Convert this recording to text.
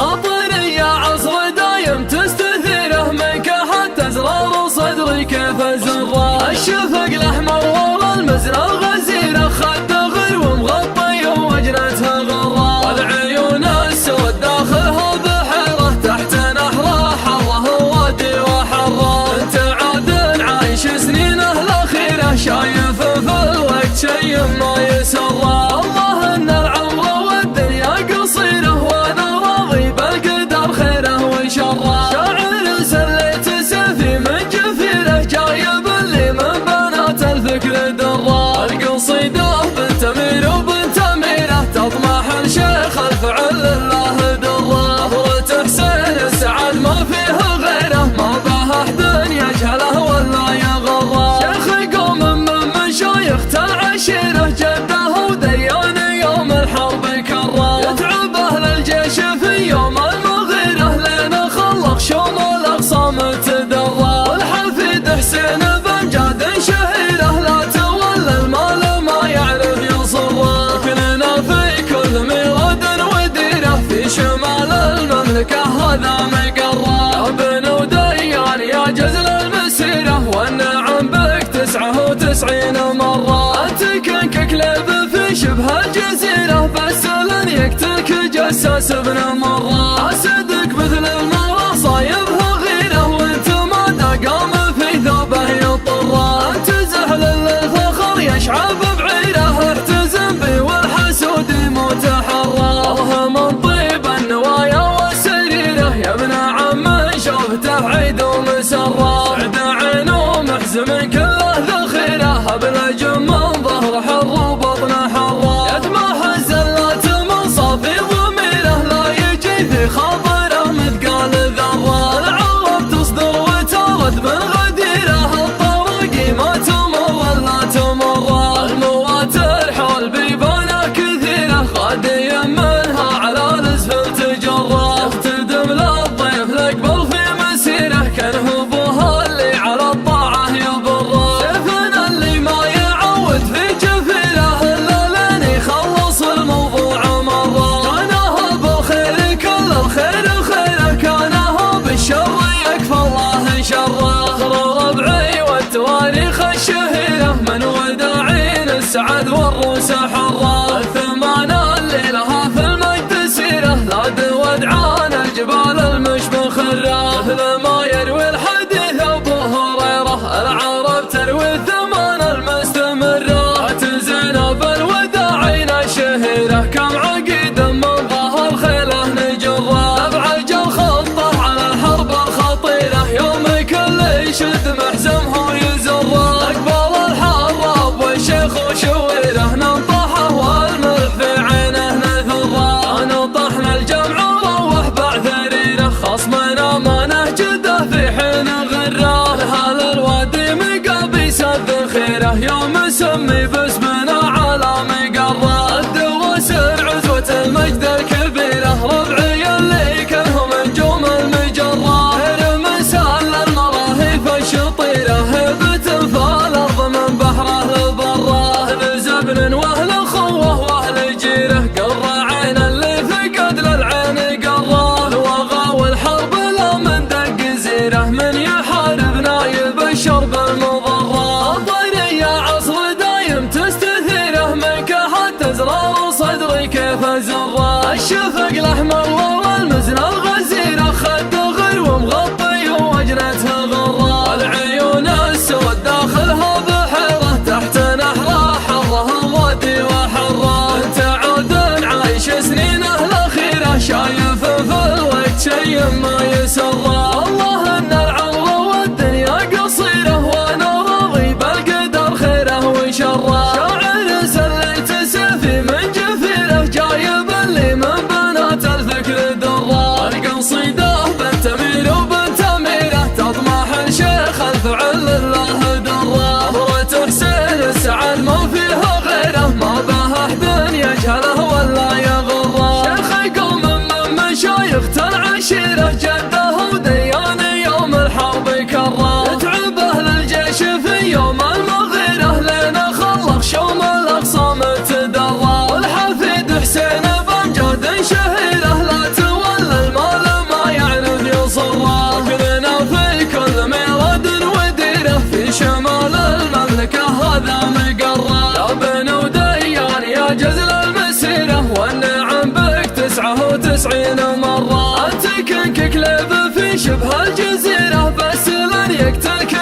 خاطري يا عصر دايم تستثيره منك حتى أزرار صدري كيف الزراء. الشفق الأحمر ورا المزرعة الغزيرة خد غير ومغطي وجنتها غراء. والعيون السود داخلها بحيرة تحت نحره حره وادي وحره. انت عاد عايش سنينه الأخيرة شايف في الوقت شي ما يسره. الله ان العمر والدنيا قصيرة وانا راضي بالقدر خيره وشره. شاعر سليت سيفي من جفيره جايب اللي من بنات الفكر دره. القصيدة بنت امير وبنت اميره تطمح الشيخ الفعل لله دره. نظرة حسين السعد ما فيها غيره ما به احد يجهله ولا يغره. شيخ قوم من مشايخ العشيره جده وديان يوم الحرب كره. يتعب اهل الجيش في يوم المغيره لين خلق شمال الاقصى متدره. والحفيد حسين بن جاد شهيره لا تولى المال ما يعرف يصره. كلنا في كل ميراد وديره في شمال المملكه هذا مقره. ابن وديان يا جزل المسيره والنعم بك 99 مره. اتكنك كليب في شبه الجزيره بس لن يقتلك جساس ابن مره. اسدك مثل المره صايبها غيره وانت ما دقام في ثوبه يضطره. انت زهل للفخر يشعب بعيره احتزم بي والحسود يموت حره. الله من طيب النوايا والسريره يا ابن عم شوفته عيد ومسره. سعد عينه محزم كله ذخيره ابلج من ظهر حر وبطنه حره. يدمح الزلات من صافي ضميره لا يجي في خاطره مثقال ذره. العرب تصدر وترد من غديره الطرق ما تمر ولا تمر. المواتر حول بيبانه كثيره غادي منها على الاسفل تجره. يختدم للضيف الاقبل في مسيره كانه ابوها اللي على الطاعه يبره. سيفنا اللي ما يعود في جفيره الا لين يخلص الموضوع مره. كانه بالخير كل الخير خيره كانه بالشر يكفى الله شره. اخر ربعي والتواريخ الشهيره من وداعين السعد والروس حره. الثمانه اللي لها في المجد سيره ذاد ودعان الجبال المشبخ الره. مثل ما يروي الحديث ابو هريره العرب تروي الثمان المستمره. زينب الوداعين الشهيره كم عقيد من ظهر خيله نجره. ابعج الخطه على الحرب الخطيره يوم كل يشد محزمه يزره. اقبل الحراب والشيخ وشويره ننطحه والملح في عينه نثره. نطحنا الجمع وروح بعثريره خصمنا ما نهجده في حين غره. لهال الوادي مقابي سد خيره يوم سمي باسمنا على مقره. الدواسر عزوة المجد الكبيره ربعي اللي كانهم نجوم المجره. غير مسال المراهيف الشطيره هبة فالارض من بحره لبره. اهل زبن واهل خوه واهل جيره قر عين اللي فقد للعين قره. الوغى والحرب لا من دق زيره من يحارب نايب الشرب المضره. الطير يا عصر دايم تستثيره منك حتى ازرار صدري كيف زره. الشفق الاحمر ورا المزرعه الغزيره خد غير ومغطي وجنتها غره. العيون السود داخلها بحيره تحت نحره حره وادي وحره. انت عاد عايش سنينه الاخيره شايف في الوقت شي ما يسره. الله ان العمر والدنيا قصيره وانا راضي بالقدر خيره وشره. شاعر سليت سيفي من جفيره جايب اللي من بنات الفكر دره. القصيده بنت امير وبنت اميره تطمح الشيخ الفعل لله دره. نظرة حسين السعد ما فيها غيره ما به احد يجهله ولا يغره. شيخ قوم من مشايخ العشيره جده وديان يوم الحرب كره. يتعب اهل الجيش في يوم المغيره لين خلق شمال الاقصى متدره. والحفيد حسين بن جاد شهيره لا تولى 90 مرة. أنت كنك كليب في شبه الجزيرة، بس لن يقتلك